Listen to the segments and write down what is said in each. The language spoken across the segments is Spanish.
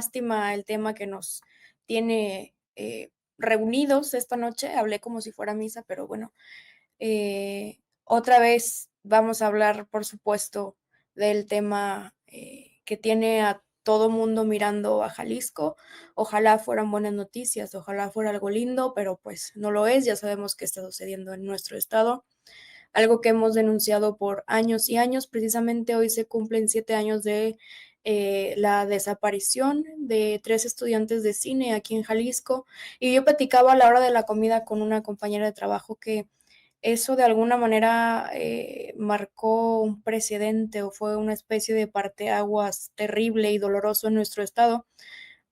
lástima el tema que nos tiene reunidos esta noche. Hablé como si fuera misa, pero bueno, otra vez vamos a hablar, por supuesto, del tema que tiene a todo mundo mirando a Jalisco. Ojalá fueran buenas noticias, ojalá fuera algo lindo, pero pues no lo es. Ya sabemos qué está sucediendo en nuestro estado, algo que hemos denunciado por años y años. Precisamente hoy se cumplen 7 años de la desaparición de 3 estudiantes de cine aquí en Jalisco, y yo platicaba a la hora de la comida con una compañera de trabajo que eso de alguna manera marcó un precedente o fue una especie de parteaguas terrible y doloroso en nuestro estado,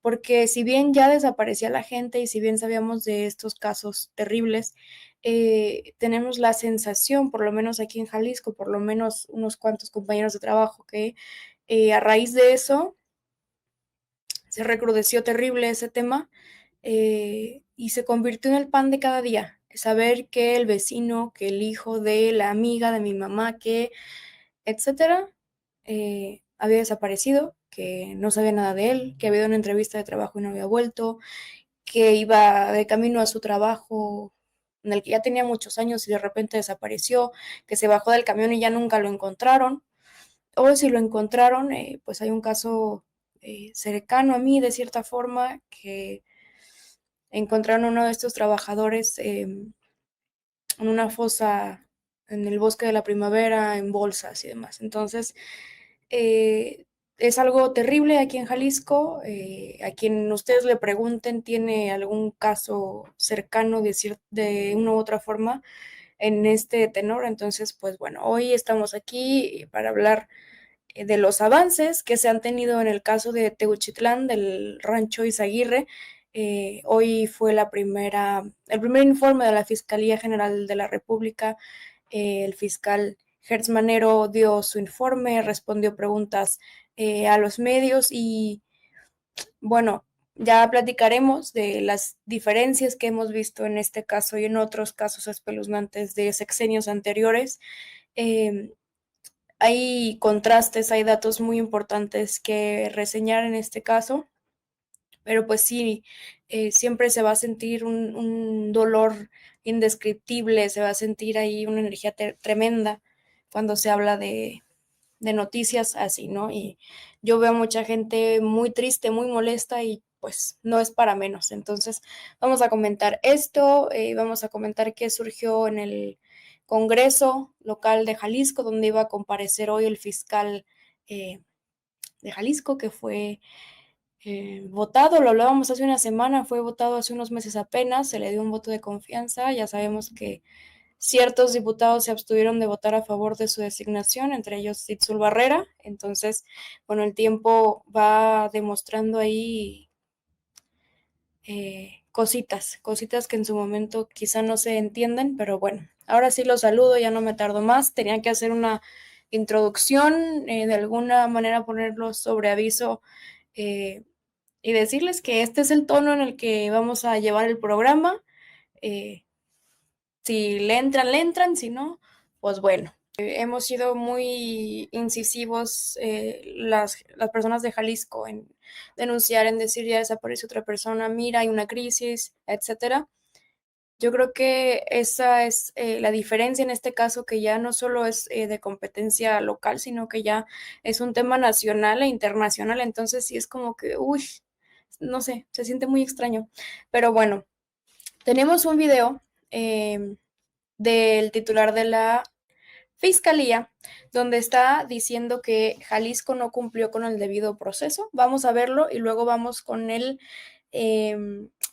porque si bien ya desaparecía la gente y si bien sabíamos de estos casos terribles, tenemos la sensación, por lo menos aquí en Jalisco, por lo menos unos cuantos compañeros de trabajo, que a raíz de eso se recrudeció terrible ese tema, y se convirtió en el pan de cada día. Saber que el vecino, que el hijo de la amiga de mi mamá, que etcétera, había desaparecido, que no sabía nada de él, que había ido a una entrevista de trabajo y no había vuelto, que iba de camino a su trabajo en el que ya tenía muchos años y de repente desapareció, que se bajó del camión y ya nunca lo encontraron, o si lo encontraron, pues hay un caso cercano a mí de cierta forma, que encontraron a uno de estos trabajadores en una fosa en el bosque de la primavera, en bolsas y demás. Entonces, eh, es algo terrible aquí en Jalisco. A quien ustedes le pregunten tiene algún caso cercano de una u otra forma en este tenor. Entonces, pues bueno, hoy estamos aquí para hablar de los avances que se han tenido en el caso de Teuchitlán, del rancho Izaguirre. Hoy fue el primer informe de la Fiscalía General de la República. El fiscal Gertz Manero dio su informe, respondió preguntas a los medios y bueno, ya platicaremos de las diferencias que hemos visto en este caso y en otros casos espeluznantes de sexenios anteriores. Eh, Hay contrastes, hay datos muy importantes que reseñar en este caso, pero pues sí, siempre se va a sentir un dolor indescriptible, se va a sentir ahí una energía tremenda cuando se habla de noticias así, ¿no? Y yo veo mucha gente muy triste, muy molesta y pues no es para menos. Entonces vamos a comentar esto, vamos a comentar qué surgió en el Congreso local de Jalisco, donde iba a comparecer hoy el fiscal de Jalisco, que fue votado, lo hablábamos hace una semana, fue votado hace unos meses apenas, se le dio un voto de confianza. Ya sabemos que ciertos diputados se abstuvieron de votar a favor de su designación, entre ellos Itzul Barrera. Entonces, bueno, el tiempo va demostrando ahí cositas que en su momento quizá no se entienden, pero bueno, ahora sí los saludo, ya no me tardo más. Tenía que hacer una introducción, de alguna manera ponerlos sobre aviso, y decirles que este es el tono en el que vamos a llevar el programa. Eh, si le entran, si no, pues bueno. Hemos sido muy incisivos, las personas de Jalisco, en denunciar, en decir ya desaparece otra persona, mira, hay una crisis, etcétera. Yo creo que esa es la diferencia en este caso, que ya no solo es de competencia local, sino que ya es un tema nacional e internacional. Entonces sí es como que, uy, no sé, se siente muy extraño. Pero bueno, tenemos un video del titular de la Fiscalía, donde está diciendo que Jalisco no cumplió con el debido proceso. Vamos a verlo y luego vamos con el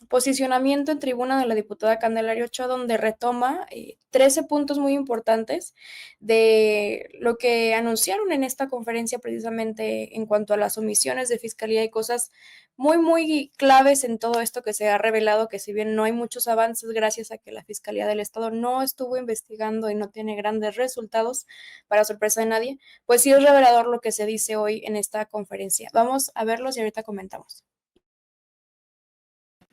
posicionamiento en tribuna de la diputada Candelaria Ochoa, donde retoma 13 puntos muy importantes de lo que anunciaron en esta conferencia, precisamente en cuanto a las omisiones de Fiscalía y cosas muy, muy claves en todo esto, que se ha revelado que si bien no hay muchos avances gracias a que la Fiscalía del Estado no estuvo investigando y no tiene grandes resultados, para sorpresa de nadie, pues sí es revelador lo que se dice hoy en esta conferencia. Vamos a verlos y ahorita comentamos.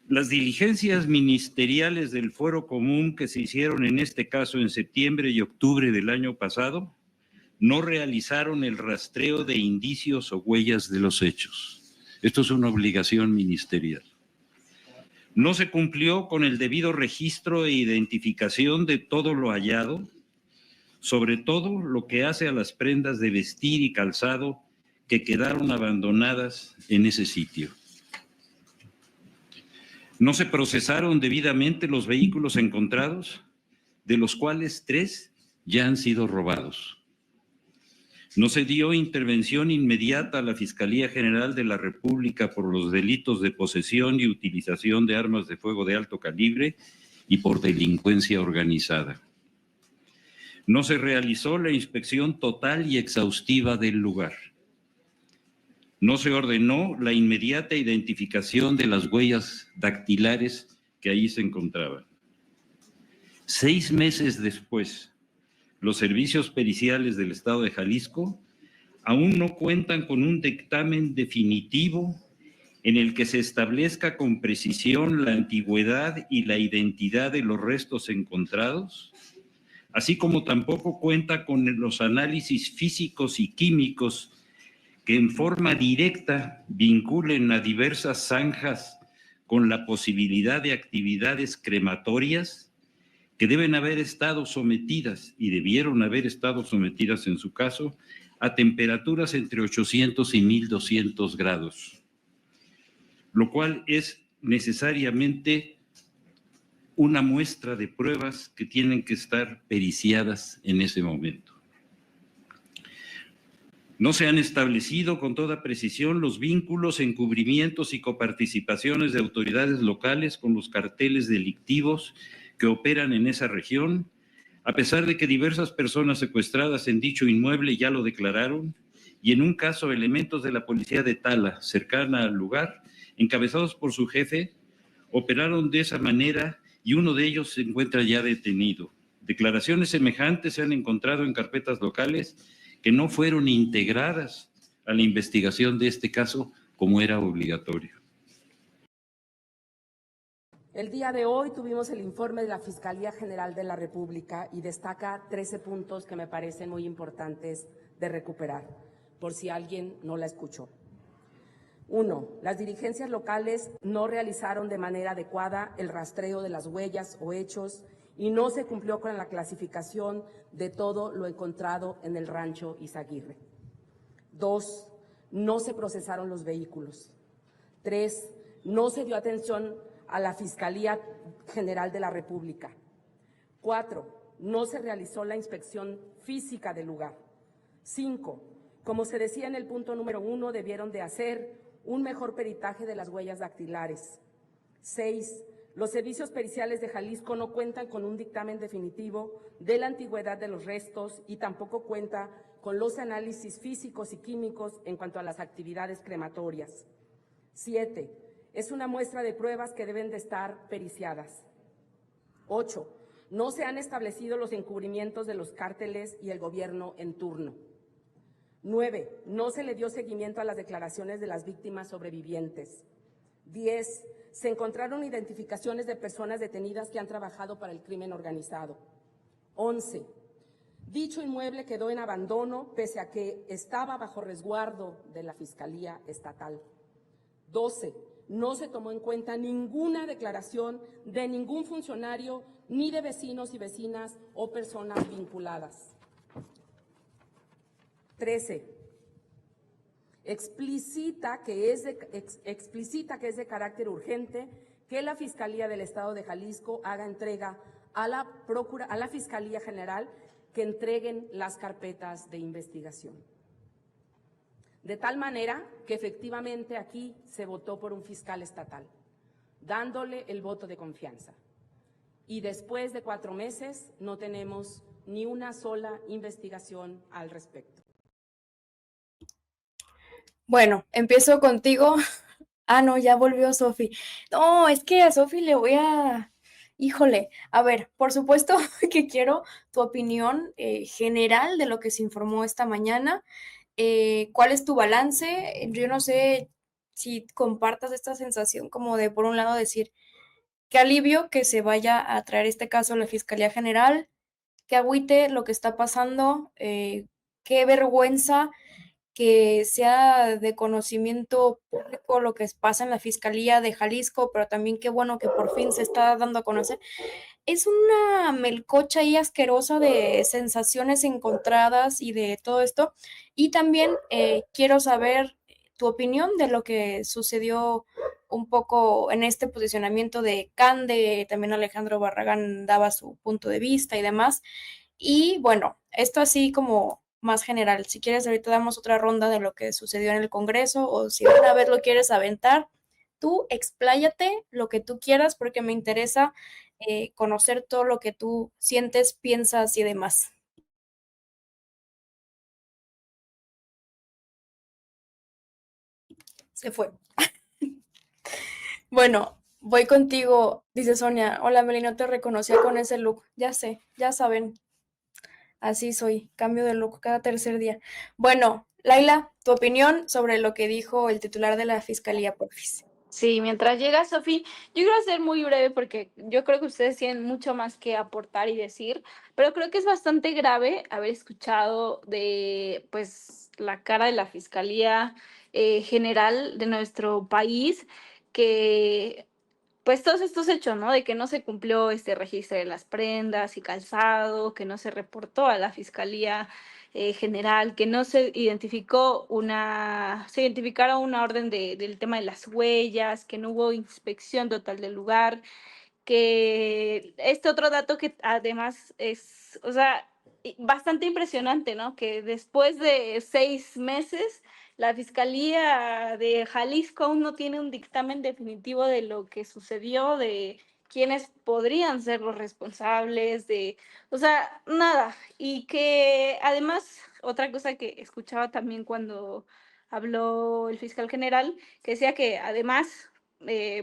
Las diligencias ministeriales del fuero común que se hicieron en este caso en septiembre y octubre del año pasado no realizaron el rastreo de indicios o huellas de los hechos. Esto es una obligación ministerial. No se cumplió con el debido registro e identificación de todo lo hallado, sobre todo lo que hace a las prendas de vestir y calzado que quedaron abandonadas en ese sitio. No se procesaron debidamente los vehículos encontrados, de los cuales 3 ya han sido robados. No se dio intervención inmediata a la Fiscalía General de la República por los delitos de posesión y utilización de armas de fuego de alto calibre y por delincuencia organizada. No se realizó la inspección total y exhaustiva del lugar. No se ordenó la inmediata identificación de las huellas dactilares que ahí se encontraban. 6 meses después, los servicios periciales del Estado de Jalisco aún no cuentan con un dictamen definitivo en el que se establezca con precisión la antigüedad y la identidad de los restos encontrados, así como tampoco cuenta con los análisis físicos y químicos que en forma directa vinculen a diversas zanjas con la posibilidad de actividades crematorias que deben haber estado sometidas y debieron haber estado sometidas en su caso a temperaturas entre 800 y 1200 grados, lo cual es necesariamente una muestra de pruebas que tienen que estar periciadas en ese momento. No se han establecido con toda precisión los vínculos, encubrimientos y coparticipaciones de autoridades locales con los carteles delictivos que operan en esa región, a pesar de que diversas personas secuestradas en dicho inmueble ya lo declararon, y en un caso elementos de la policía de Tala, cercana al lugar, encabezados por su jefe, operaron de esa manera y uno de ellos se encuentra ya detenido. Declaraciones semejantes se han encontrado en carpetas locales que no fueron integradas a la investigación de este caso como era obligatorio. El día de hoy tuvimos el informe de la Fiscalía General de la República y destaca 13 puntos que me parecen muy importantes de recuperar, por si alguien no la escuchó. 1. Las dirigencias locales no realizaron de manera adecuada el rastreo de las huellas o hechos y no se cumplió con la clasificación de todo lo encontrado en el rancho Izaguirre. 2. No se procesaron los vehículos. 3. No se dio atención a la Fiscalía General de la República. 4. No se realizó la inspección física del lugar. 5. Como se decía en el punto número 1, debieron de hacer un mejor peritaje de las huellas dactilares. 6. Los servicios periciales de Jalisco no cuentan con un dictamen definitivo de la antigüedad de los restos y tampoco cuenta con los análisis físicos y químicos en cuanto a las actividades crematorias. 7. Es una muestra de pruebas que deben de estar periciadas. 8. No se han establecido los encubrimientos de los cárteles y el gobierno en turno. 9. No se le dio seguimiento a las declaraciones de las víctimas sobrevivientes. 10. Se encontraron identificaciones de personas detenidas que han trabajado para el crimen organizado. 11. Dicho inmueble quedó en abandono pese a que estaba bajo resguardo de la Fiscalía Estatal. 12. No se tomó en cuenta ninguna declaración de ningún funcionario ni de vecinos y vecinas o personas vinculadas. 13. Explicita que es de carácter urgente que la Fiscalía del Estado de Jalisco haga entrega a la Fiscalía General que entreguen las carpetas de investigación. De tal manera que efectivamente aquí se votó por un fiscal estatal, dándole el voto de confianza. Y después de 4 meses no tenemos ni una sola investigación al respecto. Bueno, empiezo contigo. Ah, no, ya volvió Sofi. No, es que a Sofi le voy a... Híjole, a ver, por supuesto que quiero tu opinión general de lo que se informó esta mañana. ¿Cuál es tu balance? Yo no sé si compartas esta sensación como de, por un lado, decir, qué alivio que se vaya a traer este caso a la Fiscalía General, qué agüite lo que está pasando, qué vergüenza que sea de conocimiento público lo que pasa en la Fiscalía de Jalisco, pero también qué bueno que por fin se está dando a conocer. Es una melcocha ahí asquerosa de sensaciones encontradas y de todo esto. Y también quiero saber tu opinión de lo que sucedió un poco en este posicionamiento de Cande, también Alejandro Barragán daba su punto de vista y demás. Y bueno, esto así como más general. Si quieres, ahorita damos otra ronda de lo que sucedió en el Congreso o si de una vez lo quieres aventar, tú expláyate lo que tú quieras porque me interesa conocer todo lo que tú sientes, piensas y demás. Se fue. Bueno, voy contigo, dice Sonia. Hola, Meli, no te reconocía con ese look. Ya sé, ya saben, así soy, cambio de look cada tercer día. Bueno, Laila, tu opinión sobre lo que dijo el titular de la Fiscalía, porfis. Sí, mientras llega Sofi, yo quiero ser muy breve porque yo creo que ustedes tienen mucho más que aportar y decir, pero creo que es bastante grave haber escuchado de pues la cara de la Fiscalía General de nuestro país que pues todos estos hechos, ¿no? De que no se cumplió este registro de las prendas y calzado, que no se reportó a la Fiscalía General, que no se identificó se identificara una orden del tema de las huellas, que no hubo inspección total del lugar, que este otro dato que además es, o sea, bastante impresionante, ¿no? Que después de 6 meses, la Fiscalía de Jalisco aún no tiene un dictamen definitivo de lo que sucedió, de quiénes podrían ser los responsables, o sea, nada. Y que además, otra cosa que escuchaba también cuando habló el fiscal general, que decía que además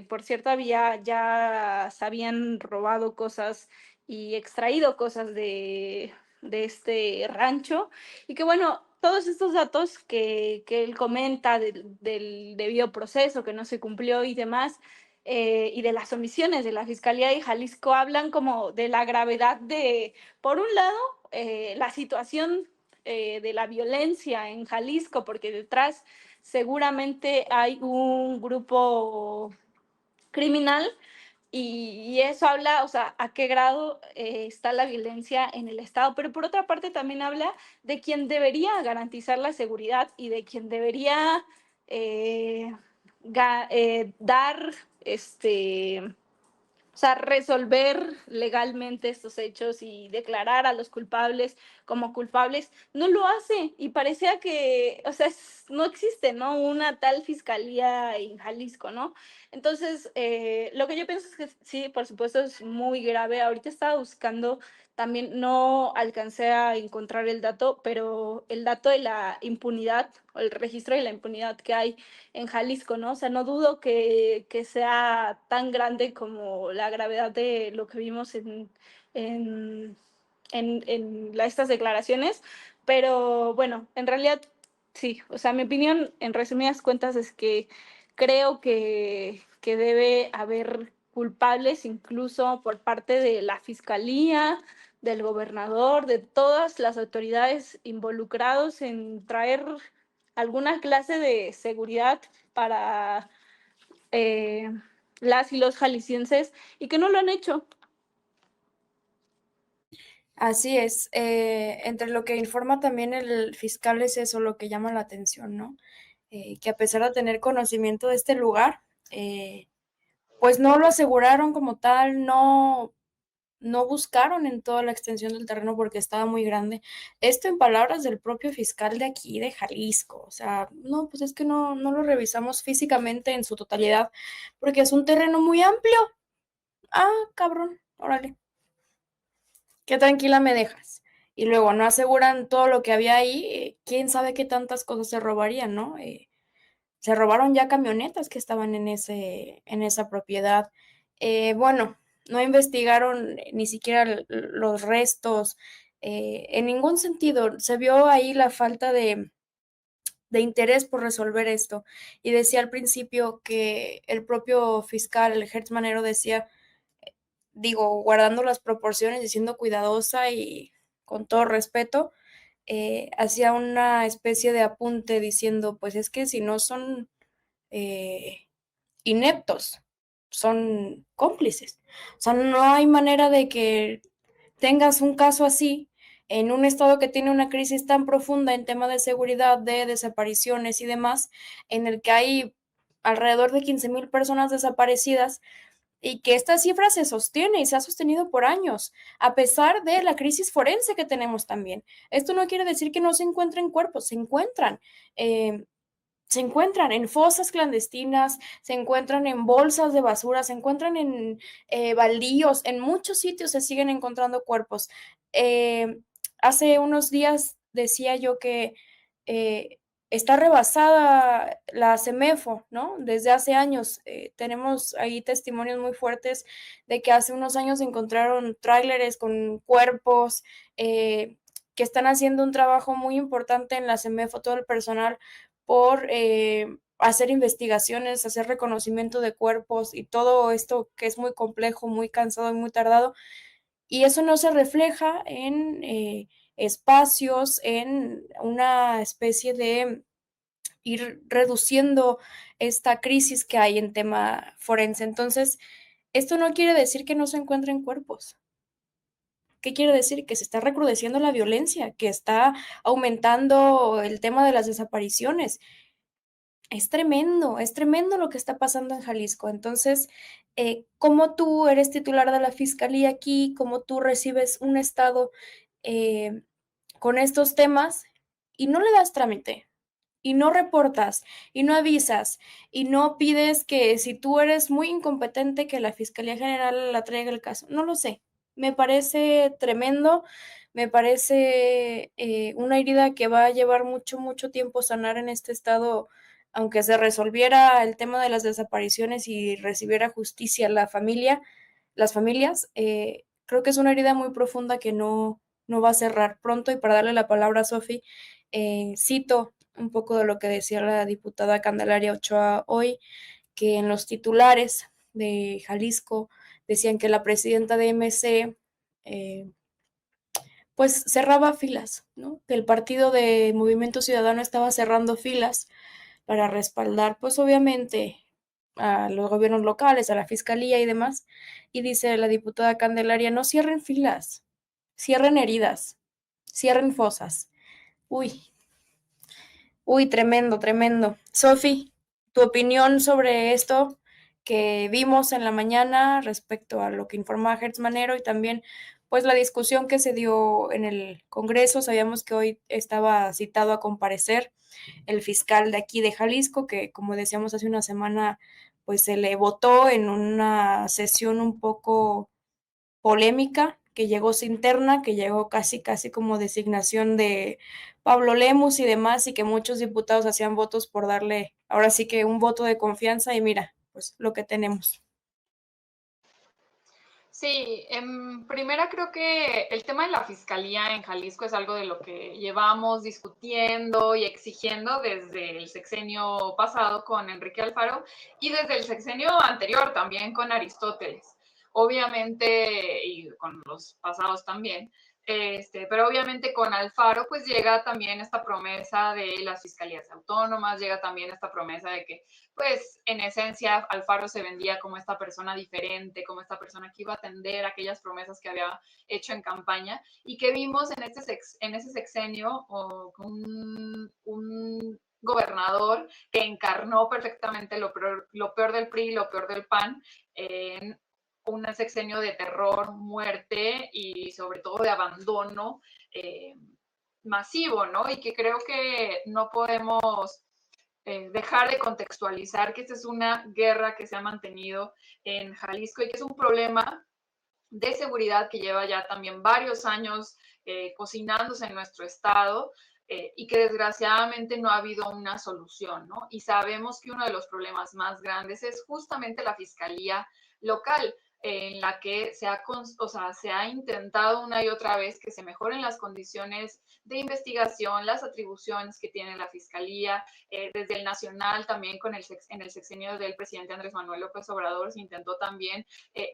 por cierto, ya se habían robado cosas y extraído cosas de este rancho. Y que bueno, todos estos datos que él comenta del debido proceso que no se cumplió y demás, y de las omisiones de la Fiscalía de Jalisco hablan como de la gravedad de, por un lado, la situación de la violencia en Jalisco, porque detrás seguramente hay un grupo criminal y eso habla, o sea, a qué grado está la violencia en el Estado, pero por otra parte también habla de quien debería garantizar la seguridad y de quien debería eh, dar o sea, resolver legalmente estos hechos y declarar a los culpables como culpables, no lo hace y parecía que, o sea, no existe, ¿no? Una tal fiscalía en Jalisco, ¿no? Entonces, lo que yo pienso es que sí, por supuesto, es muy grave. Ahorita estaba buscando, también no alcancé a encontrar el dato, pero el dato de la impunidad o el registro de la impunidad que hay en Jalisco, ¿no? O sea, no dudo que sea tan grande como la gravedad de lo que vimos en, estas declaraciones, pero bueno, en realidad sí, o sea, mi opinión en resumidas cuentas es que creo que debe haber culpables incluso por parte de la fiscalía, del gobernador, de todas las autoridades involucrados en traer alguna clase de seguridad para las y los jaliscienses y que no lo han hecho. Así es. Entre lo que informa también el fiscal es eso lo que llama la atención, ¿no? Que a pesar de tener conocimiento de este lugar, pues no lo aseguraron como tal, no buscaron en toda la extensión del terreno porque estaba muy grande. Esto en palabras del propio fiscal de aquí, de Jalisco. O sea, no, pues es que no lo revisamos físicamente en su totalidad porque es un terreno muy amplio. Ah, cabrón, órale. Qué tranquila me dejas. Y luego no aseguran todo lo que había ahí, quién sabe qué tantas cosas se robarían, ¿no? Se robaron ya camionetas que estaban en esa propiedad. Bueno, no investigaron ni siquiera los restos, en ningún sentido. Se vio ahí la falta de interés por resolver esto. Y decía al principio que el propio fiscal, el Hertz Manero, decía, digo, guardando las proporciones y siendo cuidadosa y con todo respeto, hacía una especie de apunte diciendo, pues es que si no son ineptos, son cómplices. O sea, no hay manera de que tengas un caso así en un estado que tiene una crisis tan profunda en tema de seguridad, de desapariciones y demás, en el que hay alrededor de 15,000 personas desaparecidas y que esta cifra se sostiene y se ha sostenido por años, a pesar de la crisis forense que tenemos también. Esto no quiere decir que no se encuentren cuerpos, se encuentran. Se encuentran en fosas clandestinas, se encuentran en bolsas de basura, se encuentran en baldíos, en muchos sitios se siguen encontrando cuerpos. Hace unos días decía yo que está rebasada la CEMEFO, ¿no? Desde hace años tenemos ahí testimonios muy fuertes de que hace unos años se encontraron tráileres con cuerpos, que están haciendo un trabajo muy importante en la CEMEFO, todo el personal por hacer investigaciones, hacer reconocimiento de cuerpos y todo esto que es muy complejo, muy cansado y muy tardado. Y eso no se refleja en espacios, en una especie de ir reduciendo esta crisis que hay en tema forense. Entonces, esto no quiere decir que no se encuentren cuerpos. ¿Qué quiere decir? Que se está recrudeciendo la violencia, que está aumentando el tema de las desapariciones. Es tremendo lo que está pasando en Jalisco. Entonces, ¿cómo tú eres titular de la fiscalía aquí? ¿Cómo tú recibes un estado eh, con estos temas y no le das trámite? Y no reportas, y no avisas, y no pides que si tú eres muy incompetente, que la Fiscalía General la traiga el caso. No lo sé. Me parece tremendo, me parece una herida que va a llevar mucho, mucho tiempo sanar en este estado, aunque se resolviera el tema de las desapariciones y recibiera justicia la familia, las familias. Creo que es una herida muy profunda que no va a cerrar pronto. Y para darle la palabra a Sofi, cito un poco de lo que decía la diputada Candelaria Ochoa hoy, que en los titulares de Jalisco decían que la presidenta de MC pues cerraba filas, ¿no? Que el partido de Movimiento Ciudadano estaba cerrando filas para respaldar, pues obviamente, a los gobiernos locales, a la fiscalía y demás. Y dice la diputada Candelaria, no cierren filas, cierren heridas, cierren fosas. Uy, uy, tremendo, tremendo. Sofi, tu opinión sobre esto que vimos en la mañana respecto a lo que informaba Hertz Manero y también pues la discusión que se dio en el Congreso. Sabíamos que hoy estaba citado a comparecer el fiscal de aquí de Jalisco, que como decíamos hace una semana, pues se le votó en una sesión un poco polémica, que llegó sin terna, que llegó casi, casi como designación de Pablo Lemus y demás, y que muchos diputados hacían votos por darle, ahora sí que un voto de confianza, y mira, pues lo que tenemos. Sí, en primera creo que el tema de la fiscalía en Jalisco es algo de lo que llevamos discutiendo y exigiendo desde el sexenio pasado con Enrique Alfaro y desde el sexenio anterior también con Aristóteles. Obviamente, y con los pasados también, pero obviamente con Alfaro pues llega también esta promesa de las fiscalías autónomas, llega también esta promesa de que pues en esencia Alfaro se vendía como esta persona diferente, como esta persona que iba a atender aquellas promesas que había hecho en campaña y que vimos en ese sexenio un gobernador que encarnó perfectamente lo peor del PRI, lo peor del PAN, en un sexenio de terror, muerte y sobre todo de abandono masivo, ¿no? Y que creo que no podemos dejar de contextualizar que esta es una guerra que se ha mantenido en Jalisco y que es un problema de seguridad que lleva ya también varios años cocinándose en nuestro estado y que desgraciadamente no ha habido una solución, ¿no? Y sabemos que uno de los problemas más grandes es justamente la fiscalía local. en la que se ha intentado una y otra vez que se mejoren las condiciones de investigación, las atribuciones que tiene la Fiscalía, desde el nacional también en el sexenio del presidente Andrés Manuel López Obrador se intentó también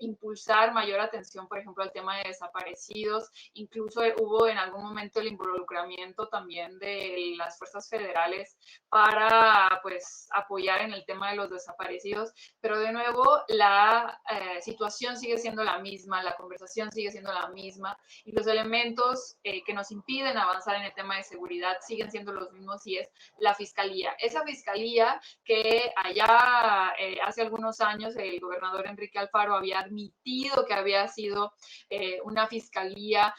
impulsar mayor atención, por ejemplo, al tema de desaparecidos, incluso hubo en algún momento el involucramiento también de las fuerzas federales para pues apoyar en el tema de los desaparecidos, pero de nuevo la situación sigue siendo la misma, la conversación sigue siendo la misma y los elementos que nos impiden avanzar en el tema de seguridad siguen siendo los mismos y es la Fiscalía. Esa Fiscalía que allá hace algunos años el gobernador Enrique Alfaro había admitido que había sido una Fiscalía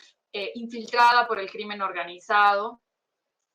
infiltrada por el crimen organizado,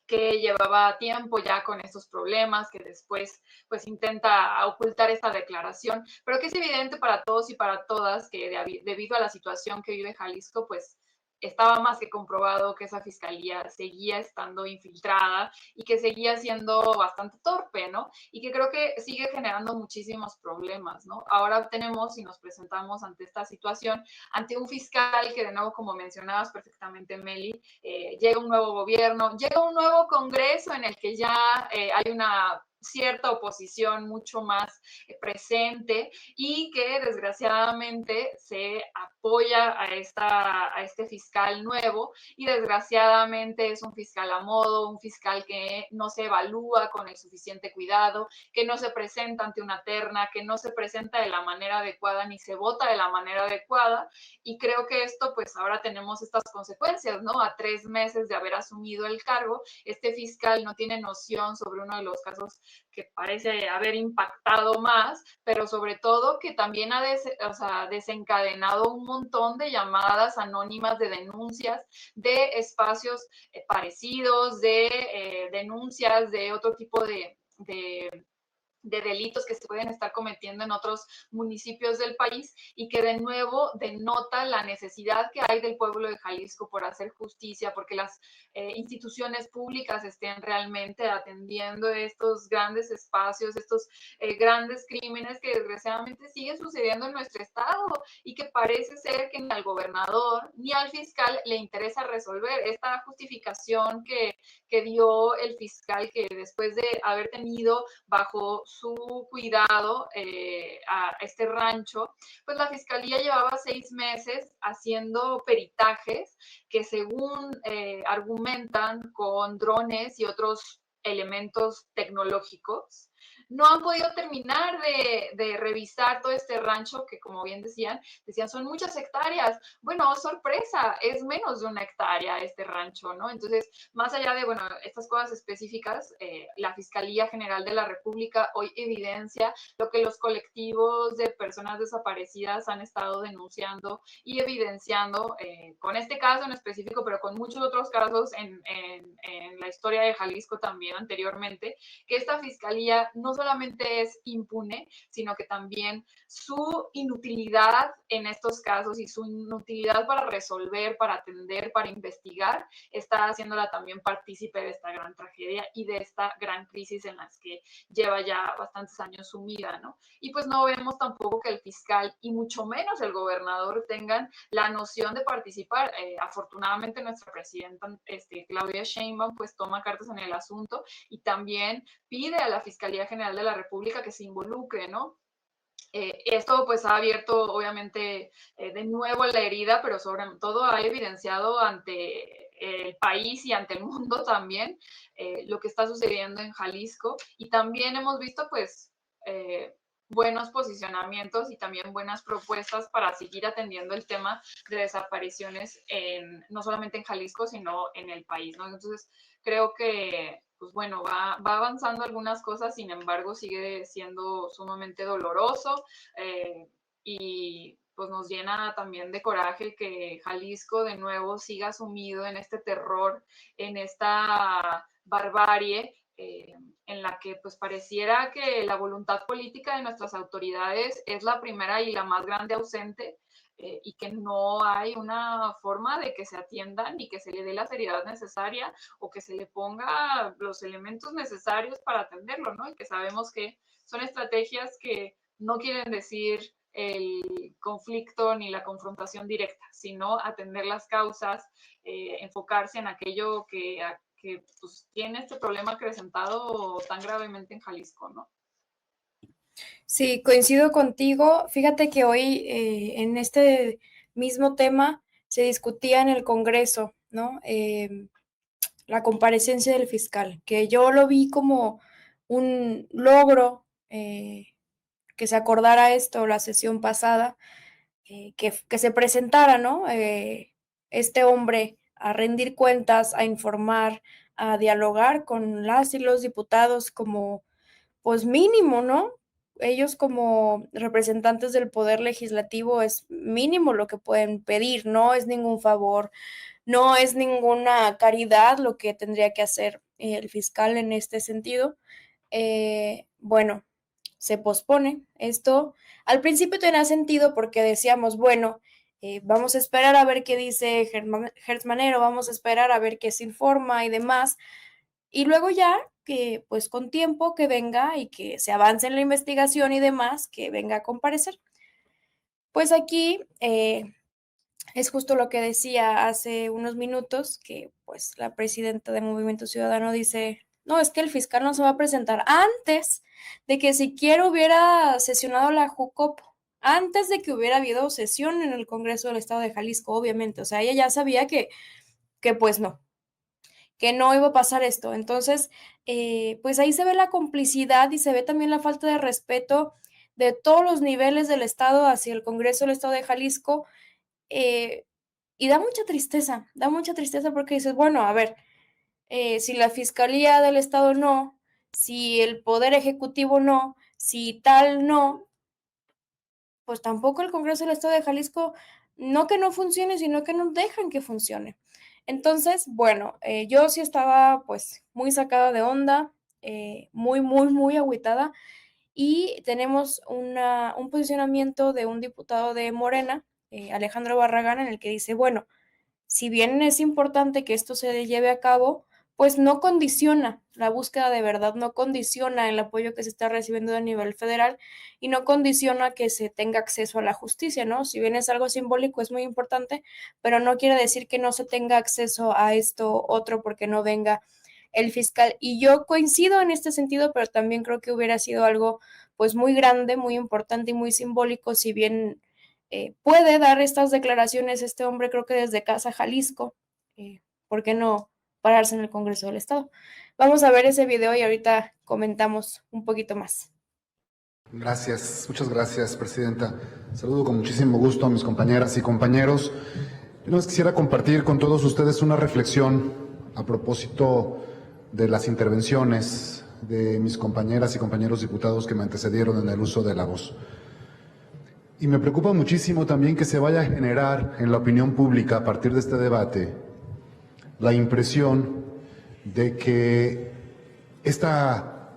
que llevaba tiempo ya con estos problemas, que después pues intenta ocultar esta declaración, pero que es evidente para todos y para todas que debido a la situación que vive Jalisco, pues estaba más que comprobado que esa fiscalía seguía estando infiltrada y que seguía siendo bastante torpe, ¿no? Y que creo que sigue generando muchísimos problemas, ¿no? Ahora tenemos y nos presentamos ante esta situación, ante un fiscal que de nuevo, como mencionabas perfectamente, Meli, llega un nuevo gobierno, llega un nuevo Congreso en el que ya hay una cierta oposición mucho más presente y que desgraciadamente se apoya a este fiscal nuevo y desgraciadamente es un fiscal a modo, un fiscal que no se evalúa con el suficiente cuidado, que no se presenta ante una terna, que no se presenta de la manera adecuada ni se vota de la manera adecuada y creo que esto pues ahora tenemos estas consecuencias, ¿no? A 3 meses de haber asumido el cargo, este fiscal no tiene noción sobre uno de los casos que parece haber impactado más, pero sobre todo que también ha desencadenado un montón de llamadas anónimas de denuncias de espacios parecidos, de denuncias de otro tipo de delitos que se pueden estar cometiendo en otros municipios del país y que de nuevo denota la necesidad que hay del pueblo de Jalisco por hacer justicia, porque las instituciones públicas estén realmente atendiendo estos grandes espacios, estos grandes crímenes que desgraciadamente siguen sucediendo en nuestro estado y que parece ser que ni al gobernador ni al fiscal le interesa resolver esta justificación que dio el fiscal, que después de haber tenido bajo su cuidado a este rancho, pues la fiscalía llevaba 6 meses haciendo peritajes que según argumentan con drones y otros elementos tecnológicos, no han podido terminar de revisar todo este rancho que, como bien decían, son muchas hectáreas. Bueno, sorpresa, es menos de 1 hectárea este rancho, ¿no? Entonces, más allá de, bueno, estas cosas específicas, la Fiscalía General de la República hoy evidencia lo que los colectivos de personas desaparecidas han estado denunciando y evidenciando, con este caso en específico, pero con muchos otros casos en la historia de Jalisco también anteriormente, que esta Fiscalía no solamente es impune, sino que también su inutilidad en estos casos y su inutilidad para resolver, para atender, para investigar, está haciéndola también partícipe de esta gran tragedia y de esta gran crisis en las que lleva ya bastantes años sumida, ¿no? Y pues no vemos tampoco que el fiscal y mucho menos el gobernador tengan la noción de participar. Afortunadamente nuestra presidenta Claudia Sheinbaum pues toma cartas en el asunto y también pide a la Fiscalía General de la República que se involucre, ¿no? Esto pues ha abierto obviamente de nuevo la herida, pero sobre todo ha evidenciado ante el país y ante el mundo también lo que está sucediendo en Jalisco y también hemos visto pues buenos posicionamientos y también buenas propuestas para seguir atendiendo el tema de desapariciones no solamente en Jalisco, sino en el país, ¿no? Entonces creo que pues bueno, va avanzando algunas cosas, sin embargo, sigue siendo sumamente doloroso y pues nos llena también de coraje que Jalisco de nuevo siga sumido en este terror, en esta barbarie, en la que pues pareciera que la voluntad política de nuestras autoridades es la primera y la más grande ausente, y que no hay una forma de que se atiendan y que se le dé la seriedad necesaria o que se le ponga los elementos necesarios para atenderlo, ¿no? Y que sabemos que son estrategias que no quieren decir el conflicto ni la confrontación directa, sino atender las causas, enfocarse en aquello que pues, tiene este problema acrecentado tan gravemente en Jalisco, ¿no? Sí, coincido contigo. Fíjate que hoy en este mismo tema se discutía en el Congreso, ¿no? La comparecencia del fiscal, que yo lo vi como un logro que se acordara esto la sesión pasada, que se presentara, ¿no? Este hombre a rendir cuentas, a informar, a dialogar con las y los diputados como, pues mínimo, ¿no? Ellos como representantes del poder legislativo es mínimo lo que pueden pedir, no es ningún favor, no es ninguna caridad lo que tendría que hacer el fiscal en este sentido. Bueno, se pospone esto. Al principio tenía sentido porque decíamos, bueno, vamos a esperar a ver qué dice Gertz Manero, vamos a esperar a ver qué se informa y demás. Y luego ya que pues con tiempo que venga y que se avance en la investigación y demás, que venga a comparecer. Pues aquí es justo lo que decía hace unos minutos, que pues la presidenta de Movimiento Ciudadano dice, no, es que el fiscal no se va a presentar antes de que siquiera hubiera sesionado la JUCOP, antes de que hubiera habido sesión en el Congreso del Estado de Jalisco, obviamente. O sea, ella ya sabía que pues no, que no iba a pasar esto. Entonces, pues ahí se ve la complicidad y se ve también la falta de respeto de todos los niveles del Estado hacia el Congreso del Estado de Jalisco. Y da mucha tristeza porque dices, bueno, a ver, si la Fiscalía del Estado no, si el Poder Ejecutivo no, si tal no, pues tampoco el Congreso del Estado de Jalisco, no que no funcione, sino que no dejan que funcione. Entonces, bueno, yo sí estaba pues muy sacada de onda, muy agüitada, y tenemos un posicionamiento de un diputado de Morena, Alejandro Barragán, en el que dice, bueno, si bien es importante que esto se lleve a cabo, pues no condiciona la búsqueda de verdad, no condiciona el apoyo que se está recibiendo a nivel federal y no condiciona que se tenga acceso a la justicia, ¿no? Si bien es algo simbólico, es muy importante, pero no quiere decir que no se tenga acceso a esto otro porque no venga el fiscal. Y yo coincido en este sentido, pero también creo que hubiera sido algo pues muy grande, muy importante y muy simbólico, si bien puede dar estas declaraciones este hombre, creo que desde Casa Jalisco, ¿por qué no pararse en el Congreso del Estado? Vamos a ver ese video y ahorita comentamos un poquito más. Gracias, muchas gracias, Presidenta. Saludo con muchísimo gusto a mis compañeras y compañeros. Yo les quisiera compartir con todos ustedes una reflexión a propósito de las intervenciones de mis compañeras y compañeros diputados que me antecedieron en el uso de la voz. Y me preocupa muchísimo también que se vaya a generar en la opinión pública a partir de este debate la impresión de que esta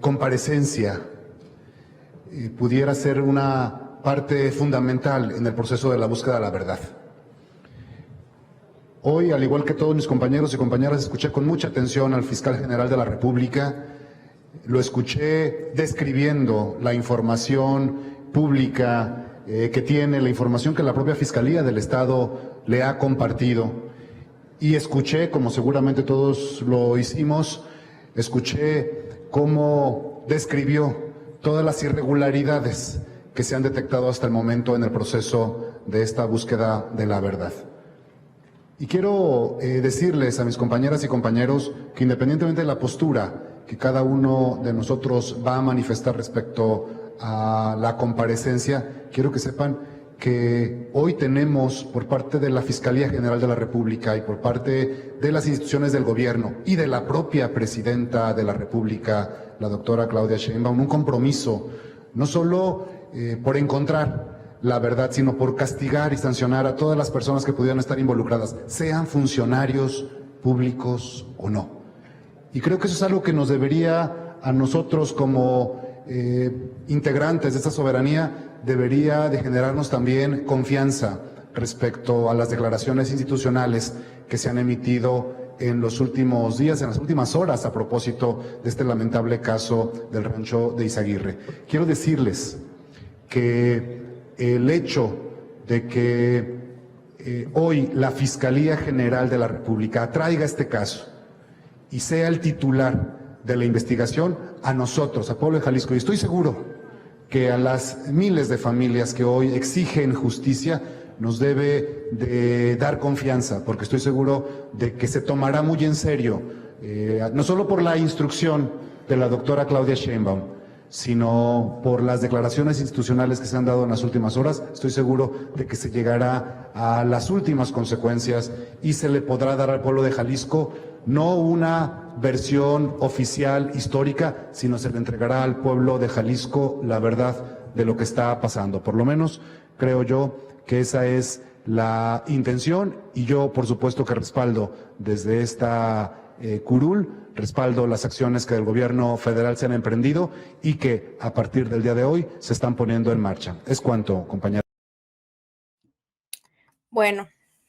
comparecencia pudiera ser una parte fundamental en el proceso de la búsqueda de la verdad. Hoy, al igual que todos mis compañeros y compañeras, escuché con mucha atención al fiscal general de la República, lo escuché describiendo la información pública que tiene, la información que la propia Fiscalía del Estado le ha compartido, y escuché, como seguramente todos lo hicimos, escuché cómo describió todas las irregularidades que se han detectado hasta el momento en el proceso de esta búsqueda de la verdad. Y quiero decirles a mis compañeras y compañeros que independientemente de la postura que cada uno de nosotros va a manifestar respecto a la comparecencia, quiero que sepan que hoy tenemos por parte de la Fiscalía General de la República y por parte de las instituciones del gobierno y de la propia Presidenta de la República, la doctora Claudia Sheinbaum, un compromiso no solo por encontrar la verdad, sino por castigar y sancionar a todas las personas que pudieran estar involucradas, sean funcionarios públicos o no. Y creo que eso es algo que nos debería a nosotros como integrantes de esta soberanía, debería de generarnos también confianza respecto a las declaraciones institucionales que se han emitido en los últimos días, en las últimas horas, a propósito de este lamentable caso del rancho de Izaguirre. Quiero decirles que el hecho de que hoy la Fiscalía General de la República traiga este caso y sea el titular de la investigación, a nosotros, a Pueblo de Jalisco, y estoy seguro que a las miles de familias que hoy exigen justicia, nos debe de dar confianza, porque estoy seguro de que se tomará muy en serio, no solo por la instrucción de la doctora Claudia Sheinbaum, sino por las declaraciones institucionales que se han dado en las últimas horas. Estoy seguro de que se llegará a las últimas consecuencias y se le podrá dar al pueblo de Jalisco no una versión oficial histórica, sino se le entregará al pueblo de Jalisco la verdad de lo que está pasando. Por lo menos creo yo que esa es la intención, y yo por supuesto que respaldo desde esta curul, respaldo las acciones que del gobierno federal se han emprendido y que a partir del día de hoy se están poniendo en marcha. Es cuanto, compañero. Bueno,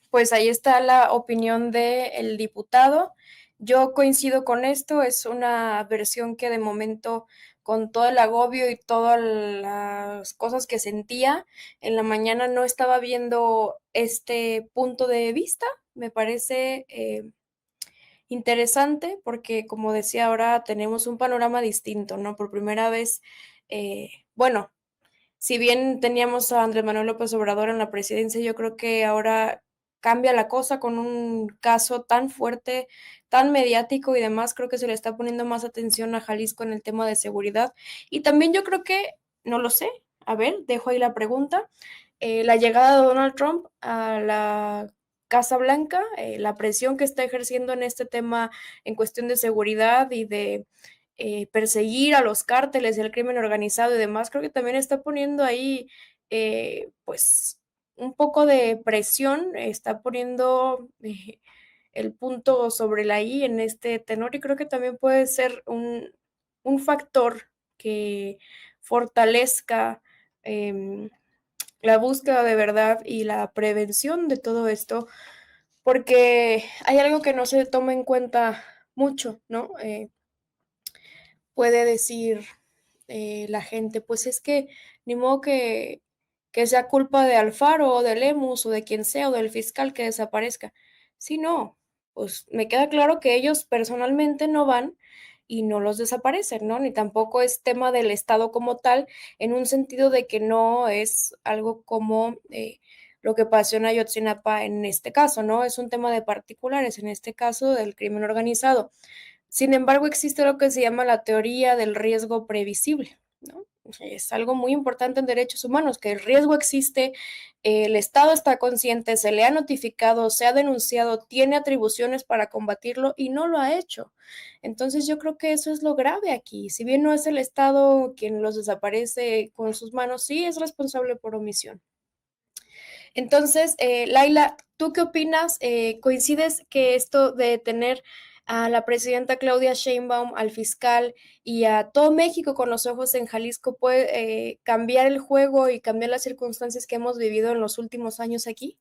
pues ahí está la opinión del diputado. Yo coincido con esto, es una versión que de momento, con todo el agobio y todas las cosas que sentía, en la mañana no estaba viendo este punto de vista. Me parece interesante porque, como decía, ahora tenemos un panorama distinto, ¿no? Por primera vez, bueno, si bien teníamos a Andrés Manuel López Obrador en la presidencia, yo creo que ahora cambia la cosa con un caso tan fuerte, tan mediático y demás. Creo que se le está poniendo más atención a Jalisco en el tema de seguridad. Y también yo creo que, no lo sé, a ver, dejo ahí la pregunta, la llegada de Donald Trump a la Casa Blanca, la presión que está ejerciendo en este tema en cuestión de seguridad y de perseguir a los cárteles, el crimen organizado y demás, creo que también está poniendo ahí, pues, un poco de presión, está poniendo el punto sobre la I en este tenor, y creo que también puede ser un factor que fortalezca la búsqueda de verdad y la prevención de todo esto, porque hay algo que no se toma en cuenta mucho, ¿no? Puede decir la gente, pues es que ni modo que sea culpa de Alfaro o de Lemus o de quien sea o del fiscal que desaparezca. Sí, no, pues me queda claro que ellos personalmente no van y no los desaparecen, ¿no? Ni tampoco es tema del Estado como tal, en un sentido de que no es algo como lo que pasó en Ayotzinapa en este caso, ¿no? Es un tema de particulares, en este caso del crimen organizado. Sin embargo, existe lo que se llama la teoría del riesgo previsible, ¿no? Es algo muy importante en derechos humanos, que el riesgo existe, el Estado está consciente, se le ha notificado, se ha denunciado, tiene atribuciones para combatirlo y no lo ha hecho. Entonces yo creo que eso es lo grave aquí. Si bien no es el Estado quien los desaparece con sus manos, sí es responsable por omisión. Entonces, Laila, ¿tú qué opinas? ¿Coincides que esto de tener a la presidenta Claudia Sheinbaum, al fiscal y a todo México con los ojos en Jalisco puede cambiar el juego y cambiar las circunstancias que hemos vivido en los últimos años aquí?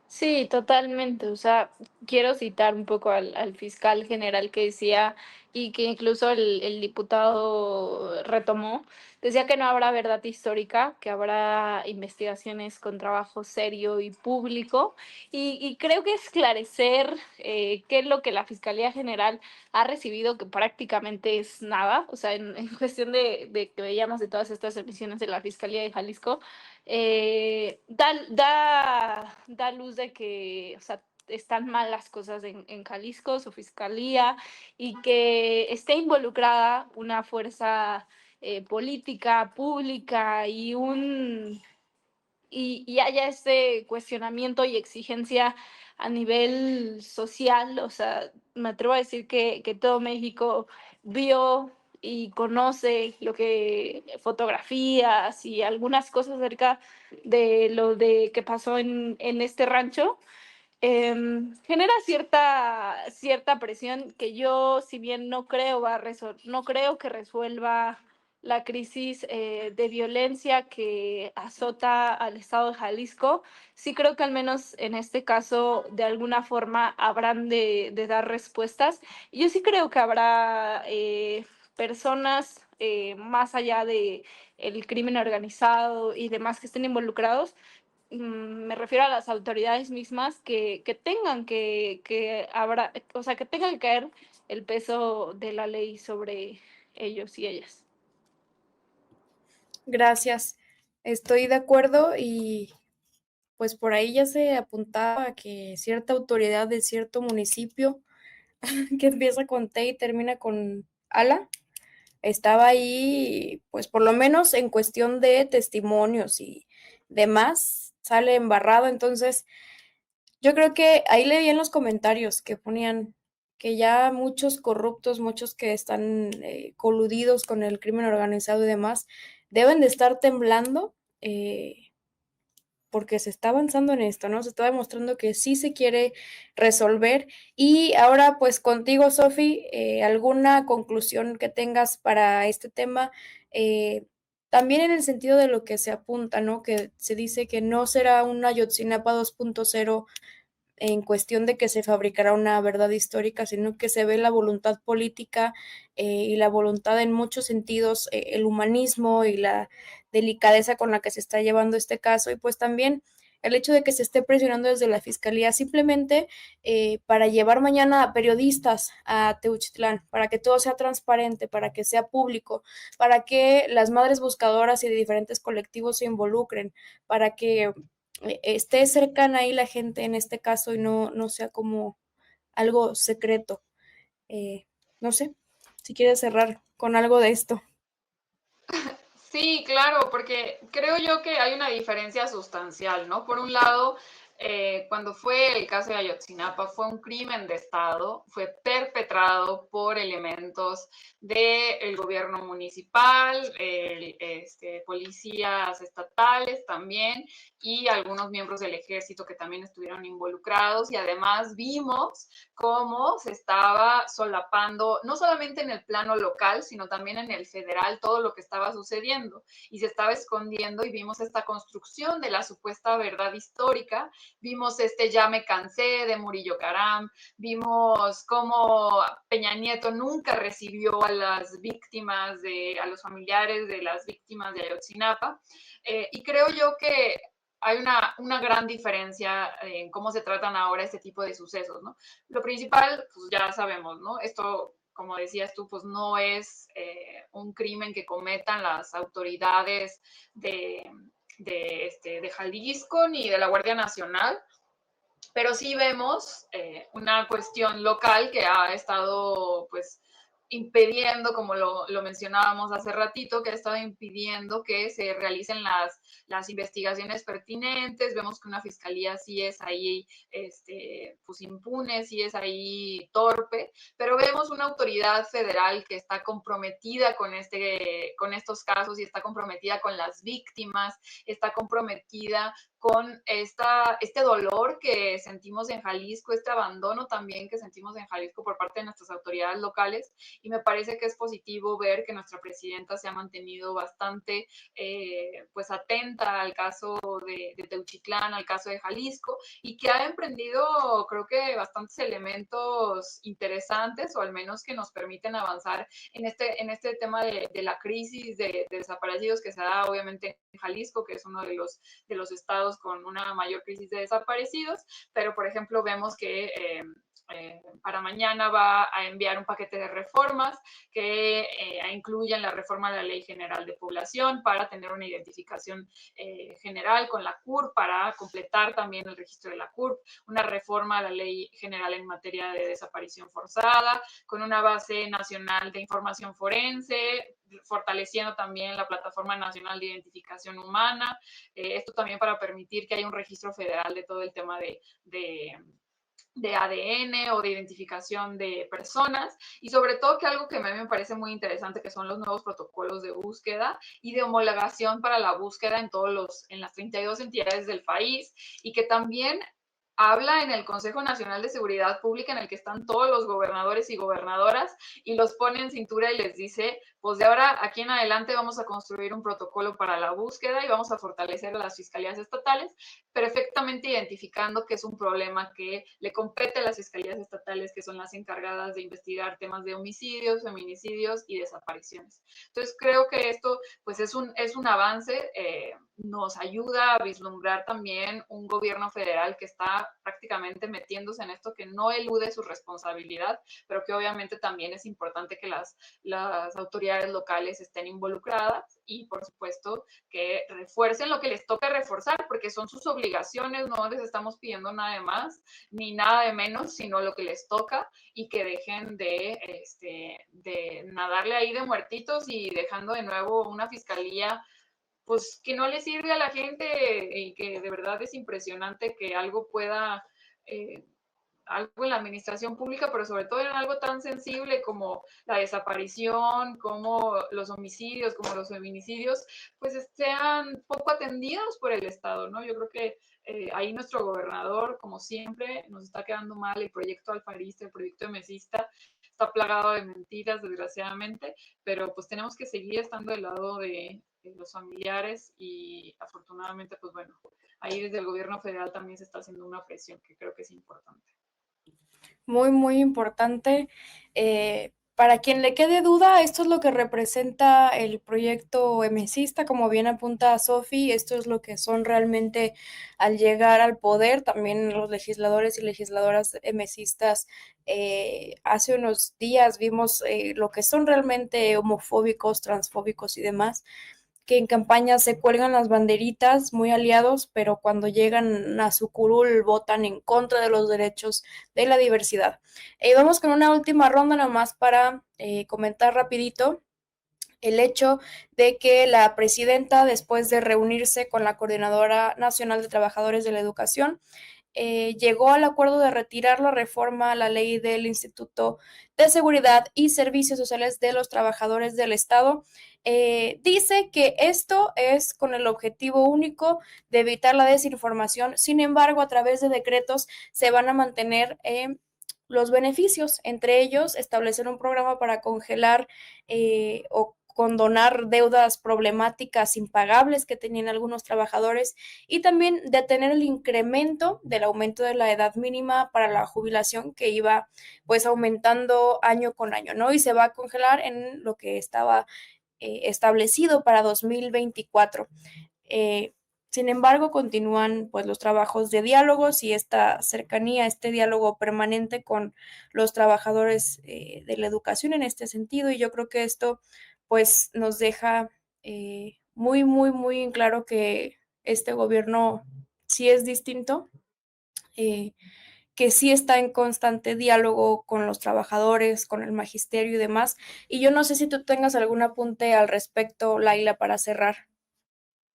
Sí, totalmente. O sea, quiero citar un poco al fiscal general que decía, y que incluso el diputado retomó, decía que no habrá verdad histórica, que habrá investigaciones con trabajo serio y público. Y creo que esclarecer qué es lo que la Fiscalía General ha recibido, que prácticamente es nada, o sea, en cuestión de que veíamos de todas estas emisiones de la Fiscalía de Jalisco, da luz de que, o sea, están mal las cosas en Jalisco, su fiscalía, y que esté involucrada una fuerza política, pública y haya este cuestionamiento y exigencia a nivel social. O sea, me atrevo a decir que todo México vio y conoce lo que fotografías y algunas cosas acerca de lo de que pasó en este rancho. Genera cierta presión que yo, si bien no creo, no creo que resuelva la crisis de violencia que azota al estado de Jalisco. Sí creo que al menos en este caso de alguna forma habrán de dar respuestas. Yo sí creo que habrá personas más allá de el crimen organizado y demás que estén involucrados, me refiero a las autoridades mismas que tengan o sea, que tenga que caer el peso de la ley sobre ellos y ellas. Gracias. Estoy de acuerdo y pues por ahí ya se apuntaba que cierta autoridad de cierto municipio que empieza con T y termina con Ala, estaba ahí, pues por lo menos en cuestión de testimonios y demás, sale embarrado. Entonces, yo creo que ahí leí en los comentarios que ponían que ya muchos corruptos, muchos que están coludidos con el crimen organizado y demás, deben de estar temblando porque se está avanzando en esto, ¿no? Se está demostrando que sí se quiere resolver. Y ahora, pues contigo, Sofi, ¿alguna conclusión que tengas para este tema? También en el sentido de lo que se apunta, ¿no? Que se dice que no será una Ayotzinapa 2.0 en cuestión de que se fabricará una verdad histórica, sino que se ve la voluntad política y la voluntad en muchos sentidos, el humanismo y la delicadeza con la que se está llevando este caso, y pues también el hecho de que se esté presionando desde la Fiscalía simplemente para llevar mañana a periodistas a Teuchitlán, para que todo sea transparente, para que sea público, para que las madres buscadoras y de diferentes colectivos se involucren, para que esté cercana ahí la gente en este caso y no sea como algo secreto. No sé, si quieres cerrar con algo de esto. Sí, claro, porque creo yo que hay una diferencia sustancial, ¿no? Por un lado, cuando fue el caso de Ayotzinapa, fue un crimen de Estado, fue perpetrado por elementos del gobierno municipal, policías estatales también, y algunos miembros del ejército que también estuvieron involucrados, y además vimos cómo se estaba solapando, no solamente en el plano local, sino también en el federal, todo lo que estaba sucediendo, y se estaba escondiendo, y vimos esta construcción de la supuesta verdad histórica. Vimos Ya me cansé de Murillo Karam, vimos cómo Peña Nieto nunca recibió a las víctimas, a los familiares de las víctimas de Ayotzinapa, y creo yo que hay una gran diferencia en cómo se tratan ahora este tipo de sucesos, ¿no? Lo principal, pues ya sabemos, ¿no? Esto, como decías tú, pues no es un crimen que cometan las autoridades de Jalisco ni de la Guardia Nacional, pero sí vemos una cuestión local que ha estado, pues, impidiendo, como lo mencionábamos hace ratito, que ha estado impidiendo que se realicen las investigaciones pertinentes. Vemos que una fiscalía sí es ahí, pues impune, sí es ahí torpe, pero vemos una autoridad federal que está comprometida con estos casos, y está comprometida con las víctimas, está comprometida con este dolor que sentimos en Jalisco, este abandono también que sentimos en Jalisco por parte de nuestras autoridades locales, y me parece que es positivo ver que nuestra presidenta se ha mantenido bastante pues atenta al caso de Teuchitlán, al caso de Jalisco, y que ha emprendido, creo que, bastantes elementos interesantes, o al menos que nos permiten avanzar en este tema de la crisis de desaparecidos que se da obviamente en Jalisco, que es uno de los estados con una mayor crisis de desaparecidos. Pero, por ejemplo, vemos que para mañana va a enviar un paquete de reformas que incluyen la reforma a la Ley General de Población para tener una identificación general con la CURP, para completar también el registro de la CURP, una reforma a la Ley General en materia de desaparición forzada, con una base nacional de información forense, fortaleciendo también la Plataforma Nacional de Identificación Humana, esto también para permitir que haya un registro federal de todo el tema de ADN o de identificación de personas, y sobre todo que algo que a mí me parece muy interesante, que son los nuevos protocolos de búsqueda y de homologación para la búsqueda en las 32 entidades del país, y que también habla en el Consejo Nacional de Seguridad Pública, en el que están todos los gobernadores y gobernadoras, y los pone en cintura y les dice: pues de ahora aquí en adelante vamos a construir un protocolo para la búsqueda y vamos a fortalecer a las fiscalías estatales, perfectamente identificando que es un problema que le compete a las fiscalías estatales, que son las encargadas de investigar temas de homicidios, feminicidios y desapariciones. Entonces creo que esto pues es un avance, nos ayuda a vislumbrar también un gobierno federal que está prácticamente metiéndose en esto, que no elude su responsabilidad, pero que obviamente también es importante que las autoridades locales estén involucradas y por supuesto que refuercen lo que les toca reforzar, porque son sus obligaciones, no les estamos pidiendo nada de más ni nada de menos, sino lo que les toca, y que dejen de nadarle ahí de muertitos y dejando de nuevo una fiscalía pues que no le sirve a la gente, y que de verdad es impresionante que algo pueda algo en la administración pública, pero sobre todo en algo tan sensible como la desaparición, como los homicidios, como los feminicidios, pues sean poco atendidos por el Estado, ¿no? Yo creo que ahí nuestro gobernador, como siempre, nos está quedando mal. El proyecto alfarista, el proyecto emesista, está plagado de mentiras, desgraciadamente, pero pues tenemos que seguir estando del lado de los familiares y afortunadamente, pues bueno, ahí desde el gobierno federal también se está haciendo una presión que creo que es importante. Muy, muy importante. Para quien le quede duda, esto es lo que representa el proyecto emesista, como bien apunta Sofi, esto es lo que son realmente al llegar al poder. También los legisladores y legisladoras emesistas, hace unos días vimos lo que son realmente homofóbicos, transfóbicos y demás, que en campañas se cuelgan las banderitas, muy aliados, pero cuando llegan a su curul votan en contra de los derechos de la diversidad. Vamos con una última ronda nomás para comentar rapidito el hecho de que la presidenta, después de reunirse con la Coordinadora Nacional de Trabajadores de la Educación, llegó al acuerdo de retirar la reforma a la ley del Instituto de Seguridad y Servicios Sociales de los Trabajadores del Estado. Dice que esto es con el objetivo único de evitar la desinformación. Sin embargo, a través de decretos se van a mantener los beneficios, entre ellos establecer un programa para congelar o condonar deudas problemáticas impagables que tenían algunos trabajadores, y también detener el incremento del aumento de la edad mínima para la jubilación, que iba pues aumentando año con año, ¿no? Y se va a congelar en lo que estaba establecido para 2024. Sin embargo, continúan pues los trabajos de diálogos y esta cercanía, este diálogo permanente con los trabajadores de la educación en este sentido, y yo creo que esto pues nos deja muy, muy, muy en claro que este gobierno sí es distinto, que sí está en constante diálogo con los trabajadores, con el magisterio y demás. Y yo no sé si tú tengas algún apunte al respecto, Laila, para cerrar.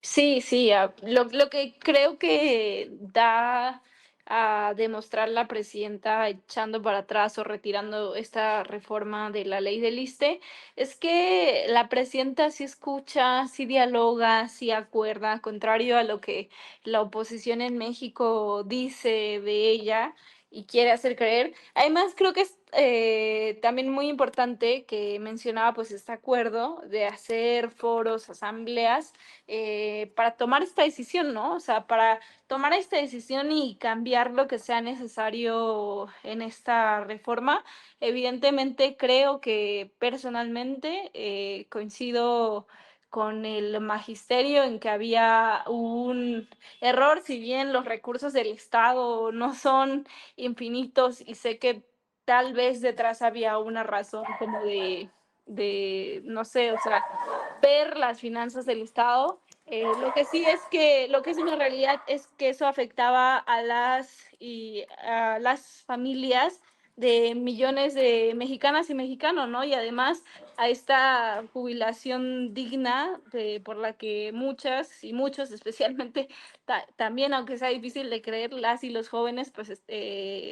Sí, sí, lo que creo que da a demostrar la presidenta echando para atrás o retirando esta reforma de la ley del ISSSTE es que la presidenta sí escucha, sí dialoga, sí acuerda, contrario a lo que la oposición en México dice de ella y quiere hacer creer. Además, creo que es también muy importante que mencionaba pues este acuerdo de hacer foros, asambleas para tomar esta decisión, ¿no? O sea, para tomar esta decisión y cambiar lo que sea necesario en esta reforma. Evidentemente, creo que personalmente coincido con el magisterio en que había un error, si bien los recursos del Estado no son infinitos y sé que tal vez detrás había una razón como no sé, o sea, ver las finanzas del Estado. Lo que sí es que, lo que es una realidad es que eso afectaba a las familias de millones de mexicanas y mexicanos, ¿no? Y además a esta jubilación digna por la que muchas y muchos, especialmente también, aunque sea difícil de creer, las y los jóvenes, pues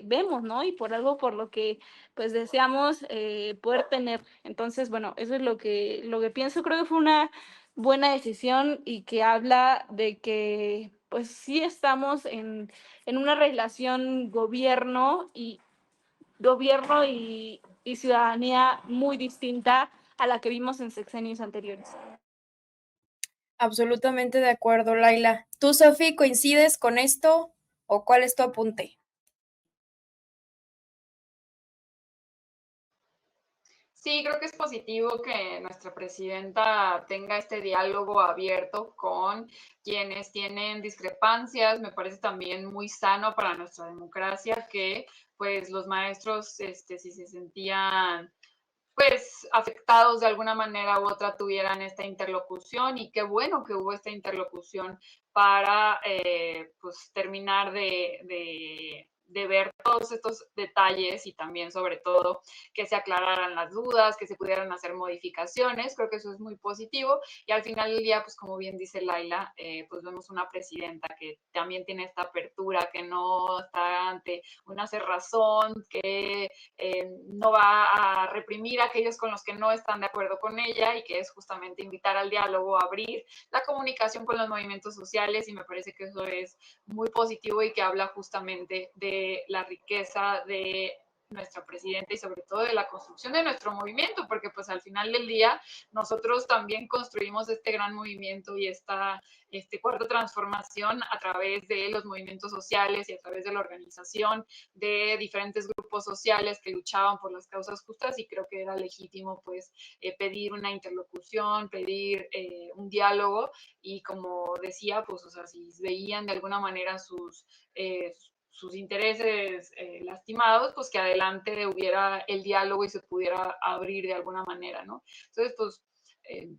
vemos, ¿no? Y por algo por lo que pues deseamos poder tener. Entonces, bueno, eso es lo que pienso. Creo que fue una buena decisión y que habla de que pues sí estamos en una relación gobierno y ciudadanía muy distinta a la que vimos en sexenios anteriores. Absolutamente de acuerdo, Laila. ¿Tú, Sofi, coincides con esto o cuál es tu apunte? Sí, creo que es positivo que nuestra presidenta tenga este diálogo abierto con quienes tienen discrepancias. Me parece también muy sano para nuestra democracia que pues los maestros, si se sentían pues afectados de alguna manera u otra tuvieran esta interlocución, y qué bueno que hubo esta interlocución para pues terminar de ver todos estos detalles y también sobre todo que se aclararan las dudas, que se pudieran hacer modificaciones. Creo que eso es muy positivo, y al final del día, pues como bien dice Laila, pues vemos una presidenta que también tiene esta apertura, que no está ante una cerrazón, que no va a reprimir a aquellos con los que no están de acuerdo con ella, y que es justamente invitar al diálogo, abrir la comunicación con los movimientos sociales, y me parece que eso es muy positivo y que habla justamente de la riqueza de nuestra presidenta y sobre todo de la construcción de nuestro movimiento, porque pues al final del día nosotros también construimos este gran movimiento y esta cuarta transformación a través de los movimientos sociales y a través de la organización de diferentes grupos sociales que luchaban por las causas justas, y creo que era legítimo pues pedir una interlocución, pedir un diálogo, y como decía, pues o sea, si veían de alguna manera sus intereses lastimados, pues que adelante hubiera el diálogo y se pudiera abrir de alguna manera, ¿no? Entonces, pues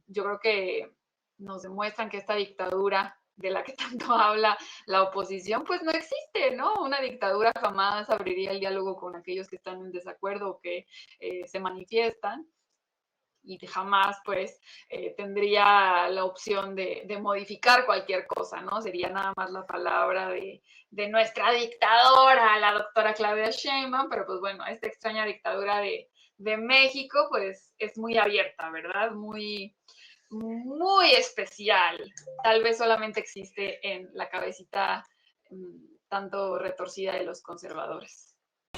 yo creo que nos demuestran que esta dictadura de la que tanto habla la oposición, pues no existe, ¿no? Una dictadura jamás abriría el diálogo con aquellos que están en desacuerdo o que se manifiestan, y jamás pues tendría la opción de modificar cualquier cosa, ¿no? Sería nada más la palabra de nuestra dictadora, la doctora Claudia Sheinbaum, pero pues bueno, esta extraña dictadura de México pues es muy abierta, ¿verdad? Muy especial. Tal vez solamente existe en la cabecita tanto retorcida de los conservadores.